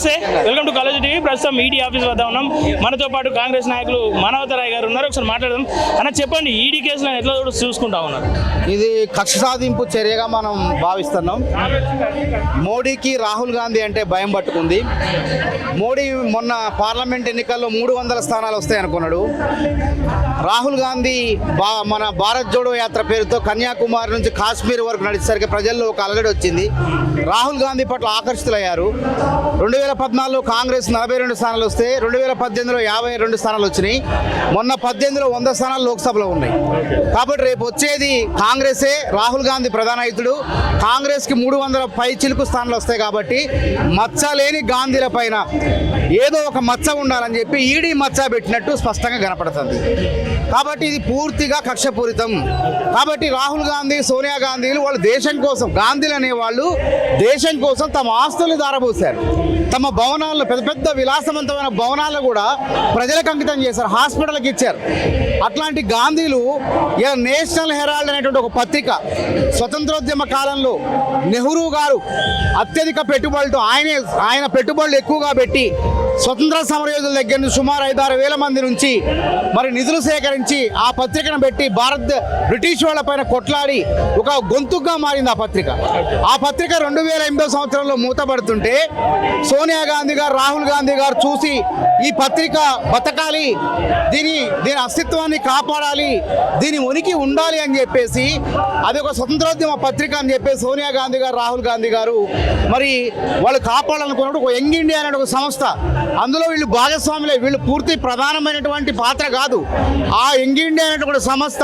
నమస్తే, welcome to college TV. ప్రస్తుతం ED office వద్ద ఉన్నాం. మనతో పాటు కాంగ్రెస్ నాయకులు మానవతరాయ్ గారు ఉన్నారు. ఒకసారి మాట్లాడదాం. అన్న చెప్పండి, ఈడీ కేసులను ఎట్లా చూసుకుంటా ఉన్నారు? ఇది కక్ష సాధింపు చర్యగా మనం భావిస్తున్నాం. మోడీకి రాహుల్ గాంధీ అంటే భయం పట్టుకుంది. మోడీ మొన్న పార్లమెంట్ ఎన్నికల్లో 300 స్థానాలు వస్తాయనుకున్నాడు. రాహుల్ గాంధీ మన భారత్ జోడో యాత్ర పేరుతో కన్యాకుమారి నుంచి కాశ్మీర్ వరకు నడిచేసరికి ప్రజల్లో ఒక అలజడి వచ్చింది. రాహుల్ గాంధీ పట్ల ఆకర్షితులయ్యారు. 2014లో కాంగ్రెస్ 42 స్థానాలు వస్తే 2018లో 52 స్థానాలు వచ్చినాయి. మొన్న 18లో 100 స్థానాలు లోక్సభలో ఉన్నాయి. కాబట్టి రేపు వచ్చేది కాంగ్రెసే, రాహుల్ గాంధీ ప్రధానహితుడు. కాంగ్రెస్కి 300 పై చిలుకు స్థానాలు వస్తాయి. కాబట్టి మచ్చ లేని గాంధీల పైన ఏదో ఒక మచ్చ ఉండాలని చెప్పి ఈడీ మచ్చ పెట్టినట్టు స్పష్టంగా కనపడుతుంది. కాబట్టి ఇది పూర్తిగా కక్షపూరితం. కాబట్టి రాహుల్ గాంధీ, సోనియా గాంధీలు వాళ్ళు దేశం కోసం, గాంధీలు అనేవాళ్ళు దేశం కోసం తమ ఆస్తులు దారబోసారు. తమ భవనాల్లో, పెద్ద పెద్ద విలాసవంతమైన భవనాలను కూడా ప్రజలకు అంకితం చేశారు, హాస్పిటల్కి ఇచ్చారు. అట్లాంటి గాంధీలు నేషనల్ హెరాల్డ్ అనేటువంటి ఒక పత్రిక స్వతంత్రోద్యమ కాలంలో నెహ్రూ గారు అత్యధిక పెట్టుబడులతో ఆయన పెట్టుబడులు ఎక్కువగా పెట్టి స్వతంత్ర సమరయోధుల దగ్గర నుంచి సుమారు 5-6 వేల మంది నుంచి మరి నిధులు సేకరించి ఆ పత్రికను పెట్టి బ్రిటిష్ వాళ్ళ పైన కొట్లాడి ఒక గొంతుగా మారింది ఆ పత్రిక. ఆ పత్రిక 2008 సంవత్సరంలో మూతపడుతుంటే సోనియా గాంధీ గారు, రాహుల్ గాంధీ గారు చూసి ఈ పత్రిక బతకాలి, దీని అస్తిత్వాన్ని కాపాడాలి, దీని ఉనికి ఉండాలి అని చెప్పేసి అది ఒక స్వతంత్రోద్యమ పత్రిక అని చెప్పేసి సోనియా గాంధీ గారు, రాహుల్ గాంధీ గారు మరి వాళ్ళు కాపాడాలనుకున్నప్పుడు ఒక యంగ్ ఇండియా అనే ఒక సంస్థ, అందులో వీళ్ళు భాగస్వాములే. వీళ్ళు పూర్తి ప్రధానమైనటువంటి పాత్ర కాదు. ఆ యంగ్ ఇండియా అనేటువంటి సంస్థ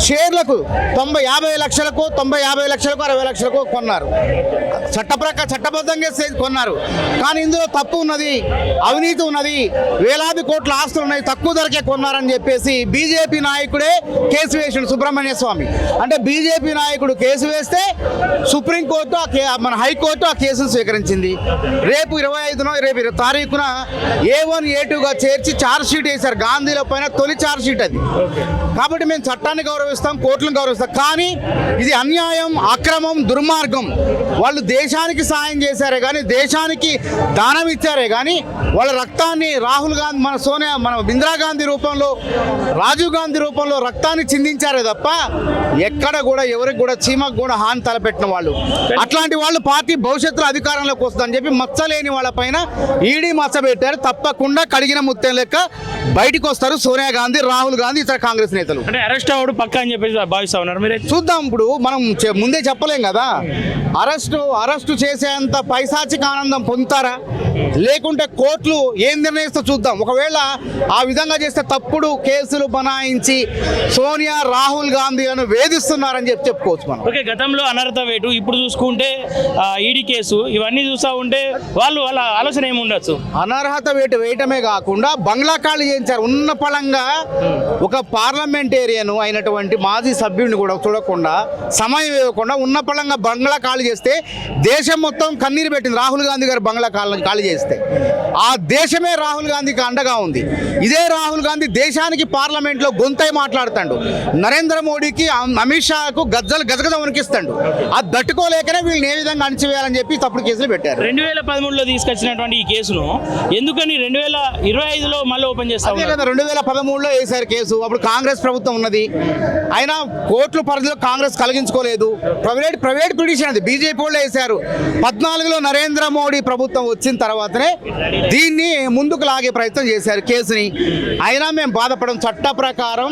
షేర్లకు 50 లక్షలకు 60 లక్షలకు కొన్నారు. చట్టబద్ధంగా కొన్నారు. కానీ ఇందులో తప్పు ఉన్నది, అవినీతి ఉన్నది, వేలాది కోట్ల ఆస్తులు ఉన్నాయి, తక్కువ ధరకే కొన్నారని చెప్పేసి బీజేపీ నాయకుడే కేసు వేసాడు, సుబ్రహ్మణ్య స్వామి. అంటే బీజేపీ నాయకుడు కేసు వేస్తే సుప్రీంకోర్టు మన హైకోర్టు ఆ కేసును స్వీకరించింది. రేపు 25న రేపు తారీఖున A1 A2గా చేర్చి ఛార్జ్ షీట్ వేశారు. గాంధీల పైన తొలి ఛార్జ్ షీట్ అది. కాబట్టి మేము చట్టాన్ని గౌరవిస్తాం, కోర్టులను గౌరవిస్తాం. కానీ ఇది అన్యాయం, అక్రమం, దుర్మార్గం. వాళ్ళు దేశానికి సాయం చేశారే కానీ, దేశానికి దానం ఇచ్చారే కానీ వాళ్ళ రక్తాన్ని రాహుల్ గాంధీ, మన ఇందిరాగాంధీ రూపంలో, రాజీవ్ గాంధీ రూపంలో రక్తాన్ని చిందించారే తప్ప ఎక్కడ కూడా ఎవరికి కూడా చీమకు కూడా హాని తలపెట్టిన వాళ్ళు. అట్లాంటి వాళ్ళు పార్టీ భవిష్యత్తులో అధికారంలోకి వస్తుందని చెప్పి మచ్చలేని వాళ్ళ పైన ఈడీ మచ్చ పెట్టారు. తప్పకుండా కడిగిన ముత్యం లెక్క బయటకు వస్తారు సోనియా గాంధీ, రాహుల్ గాంధీ, ఇతర కాంగ్రెస్ నేతలు. అంటే అరెస్ట్ అవ్వడు పక్క అని చెప్పేసి భావిస్తా ఉన్నారు మీరు? చూద్దాం. ఇప్పుడు మనం ముందే చెప్పలేం కదా. అరెస్టు చేసేంత పైశాచిక ఆనందం పొందుతారా, లేకుంటే కోర్టులు ఏం నిర్ణయిస్తో చూద్దాం. ఒకవేళ ఆ విధంగా చేస్తే తప్పుడు కేసులు బనాయించి సోనియా, రాహుల్ గాంధీలను వేధిస్తున్నారని చెప్పుకోవచ్చు మనం. ఓకే, గతంలో అనర్హత వేటు, ఇప్పుడు చూసుకుంటే ఈడీ కేసు, ఇవన్నీ చూస్తూ ఉంటే వాళ్ళ ఆలోచన ఏమి ఉండొచ్చు? అనర్హత వేటు వేయటమే కాకుండా బంగ్లా ఖాళీ చేయించారు. ఉన్న పళంగా ఒక పార్లమెంటేరియన్ అయినటువంటి మాజీ సభ్యుడిని కూడా చూడకుండా, సమయం ఇవ్వకుండా ఉన్న పళంగా బంగ్లా ఖాళీ చేస్తే దేశం మొత్తం కన్నీరు పెట్టింది. రాహుల్ గాంధీ గారు బంగ్లా ఖాళీ చేస్తే ఆ దేశమే రాహుల్ గాంధీకి అండగా ఉంది. ఇదే రాహుల్ గాంధీ దేశానికి పార్లమెంట్లో గొంతై మాట్లాడుతాడు. నరేంద్ర మోడీకి, అమిత్ షాకు గజగజ వణికిస్తాడు. అది తట్టుకోలేకనే వీళ్ళని ఏ విధంగా అణచివేయాలని చెప్పి తప్పుడు కేసులు పెట్టారు. 2013లో తీసుకొచ్చినటువంటి ఈ కేసును ఎందుకని 2025లో మళ్ళీ ఓపెన్ చేస్తారు కదా? 2013లో వేశారు కేసు. అప్పుడు కాంగ్రెస్ ప్రభుత్వం ఉన్నది. అయినా కోర్టుల పరిధిలో కాంగ్రెస్ కలిగించుకోలేదు. ప్రైవేట్ పిటిషన్ అది బీజేపీ వాళ్ళు వేశారు. 14లో నరేంద్ర మోడీ ప్రభుత్వం వచ్చిన తర్వాతనే దీన్ని ముందుకు లాగే ప్రయత్నం చేశారు కేసుని. అయినా మేము బాధపడడం, చట్ట ప్రకారం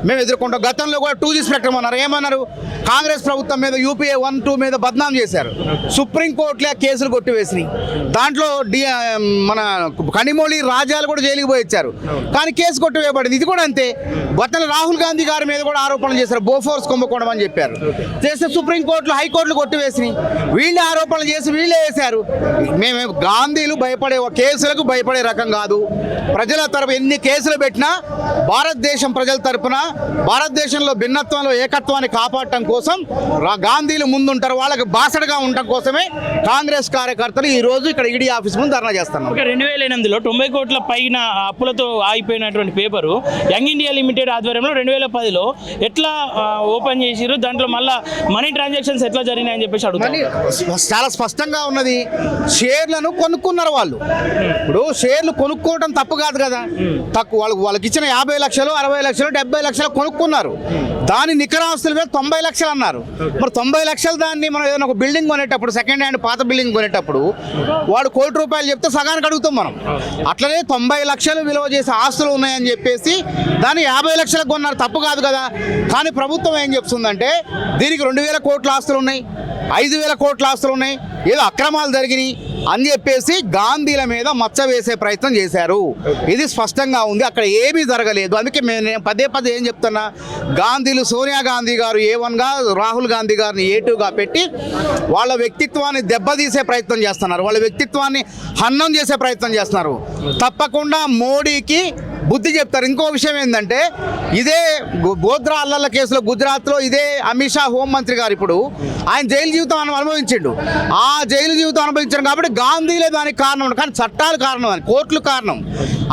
మేము ఎదుర్కొంటాం. గతంలో కూడా 2G స్పెక్ట్రమ్ అన్నారు. ఏమన్నారు? కాంగ్రెస్ ప్రభుత్వం మీద UPA 1-2 మీద బద్నాం చేశారు. సుప్రీంకోర్టులే కేసులు కొట్టివేసినాయి. దాంట్లో మన కనిమొళి రాజాలు కూడా జైలుకి పోయి ఇచ్చారు. కానీ కేసు కొట్టివేయబడింది. ఇది కూడా అంతే. గతంలో రాహుల్ గాంధీ గారి మీద కూడా ఆరోపణలు చేశారు, బోఫోర్స్ కుంభకోణం అని చెప్పారు. చేస్తే సుప్రీంకోర్టులు, హైకోర్టులు కొట్టివేసినాయి. వీళ్ళే ఆరోపణలు చేసి వీళ్ళే వేశారు. మేము గాంధీలు కేసులకు భయపడే రకం కాదు. ప్రజల తరపు ఎన్ని కేసులు పెట్టినా భారతదేశం ప్రజల తరపున భారతదేశంలో భిన్నత్వంలో ఏకత్వాన్ని కాపాడటం కోసం గాంధీలు ముందుంటారు, వాళ్ళకి బాసడగా ఉండటం కోసమే కాంగ్రెస్ కార్యకర్తలు ఈ రోజు ఇక్కడ ఈడీ ఆఫీస్ ముందు ధర్నా చేస్తున్నాం. 2008లో 90 కోట్ల పైన అప్పులతో ఆగిపోయినటువంటి పేపరు యంగ్ ఇండియా లిమిటెడ్ ఆధ్వర్యంలో 2010లో ఎట్లా ఓపెన్ చేసిరు, దాంట్లో మళ్ళీ మనీ ట్రాన్సాక్షన్స్ ఎట్లా జరిగినాయని చెప్పేసి అడుగుతారు. చాలా స్పష్టంగా ఉన్నది. షేర్లను కొనుక్కున్నారు వాళ్ళు. ఇప్పుడు షేర్లు కొనుక్కోవడం తప్పు కాదు కదా, తక్కువ వాళ్ళకి ఇచ్చిన 50 లక్షలు 60 లక్షలు 70 లక్షలు కొనుక్కున్నారు. దాని నికరాస్తులు 90 లక్షలు అన్నారు. మరి 90 లక్షలు దాన్ని మనం ఏదైనా ఒక బిల్డింగ్ కొనేటప్పుడు, సెకండ్ హ్యాండ్ పాత బిల్డింగ్ కొనేటప్పుడు వాడు ₹1,00,00,000 చెప్తే సగానికి అడుగుతాం మనం. అట్లనే 90 లక్షలు విలువ చేసే ఆస్తులు ఉన్నాయని చెప్పేసి దాన్ని 50 లక్షలకు కొన్నారు, తప్పు కాదు కదా. కానీ ప్రభుత్వం ఏం చెప్తుందంటే దీనికి 2,000 కోట్ల ఆస్తులు ఉన్నాయి, 5,000 కోట్ల ఆస్తులు ఉన్నాయి, ఏదో అక్రమాలు జరిగినాయి అని చెప్పేసి గాంధీల మీద మచ్చ వేసే ప్రయత్నం చేశారు. ఇది స్పష్టంగా ఉంది, అక్కడ ఏమీ జరగలేదు. అందుకే నేను పదే ఏం చెప్తున్నా, గాంధీలు సోనియా గాంధీ గారు A1గా, రాహుల్ గాంధీ గారిని A2గా పెట్టి వాళ్ళ వ్యక్తిత్వాన్ని దెబ్బతీసే ప్రయత్నం చేస్తున్నారు, వాళ్ళ వ్యక్తిత్వాన్ని హననం చేసే ప్రయత్నం చేస్తున్నారు. తప్పకుండా మోడీకి బుద్ధి చెప్తారు. ఇంకో విషయం ఏంటంటే, ఇదే గోద్రా అల్లర్ల కేసులో గుజరాత్లో ఇదే అమిత్ షా హోంమంత్రి గారు ఇప్పుడు ఆయన జైలు జీవితం అనుభవించిండు. ఆ జైలు జీవితం అనుభవించారు కాబట్టి గాంధీలే దానికి కారణం, కానీ చట్టాలు కారణం, అని కోర్టులు కారణం.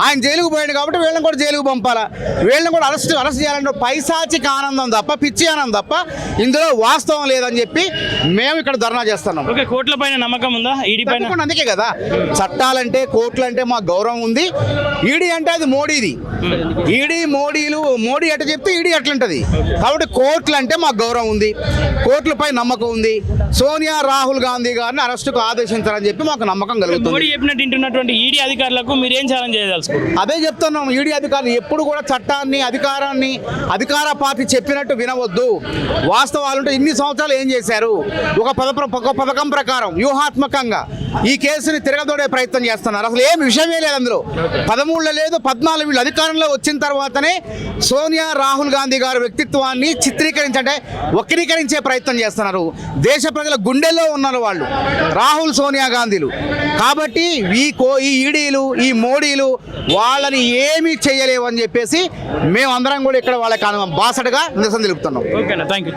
ఆయన జైలుకు పోయాడు కాబట్టి వీళ్ళని కూడా జైలుకు పంపాలా, వీళ్ళని కూడా అరెస్ట్ చేయాలంటే పైశాచిక ఆనందం తప్ప, పిచ్చి ఆనందం తప్ప ఇందులో వాస్తవం లేదని చెప్పి మేము ఇక్కడ ధర్నా చేస్తున్నాం. ఓకే, కోర్టుల పైన నమ్మకం ఉందా? ఈడీ పైన? అందుకే కదా, చట్టాలంటే కోర్టులు అంటే మాకు గౌరవం ఉంది. ఈడీ అంటే అది మోడీది. ఈడీ మోడీ అట్ట చెప్తే ఈడీ అట్లుంటది. కాబట్టి కోర్టులు అంటే మాకు గౌరవం ఉంది, కోర్టులపై నమ్మకం ఉంది. సోనియా రాహుల్ గాంధీ గారిని అరెస్టుకు ఆదేశించారని చెప్పి మాకు నమ్మకం కలుగుతుంది. మోడీ చెప్పినట్టు వింటున్నటువంటి ఈడీ అధికారులకు మీరేం ఛాలెంజ్ చేయదలుచుకోండి? అదే చెప్తున్నాం, ఈడీ అధికారులు ఎప్పుడు కూడా చట్టాన్ని, అధికార పార్టీ చెప్పినట్టు వినవద్దు. వాస్తవాలుంటే ఇన్ని సంవత్సరాలు ఏం చేశారు, ఒక పథకం ప్రకారం వ్యూహాత్మకంగా ఈ కేసుని తిరగదోడే ప్రయత్నం చేస్తున్నారు. అసలు ఏం విషయమే లేదు అందులో. 13 లేదు 14 వీళ్ళు అధికారంలో వచ్చిన తర్వాతనే సోనియా రాహుల్ గాంధీ గారి వ్యక్తిత్వాన్ని వక్రీకరించే ప్రయత్నం చేస్తున్నారు. దేశ ప్రజల గుండెల్లో ఉన్నారు వాళ్ళు, రాహుల్ సోనియా గాంధీలు. కాబట్టి ఈ ఈడీలు, ఈ మోడీలు వాళ్ళని ఏమీ చేయలేవు అని చెప్పేసి మేమందరం కూడా ఇక్కడ వాళ్ళకి బాసటగా నిరసన తెలుపుతున్నాం. ఓకేనా, థ్యాంక్ యూ.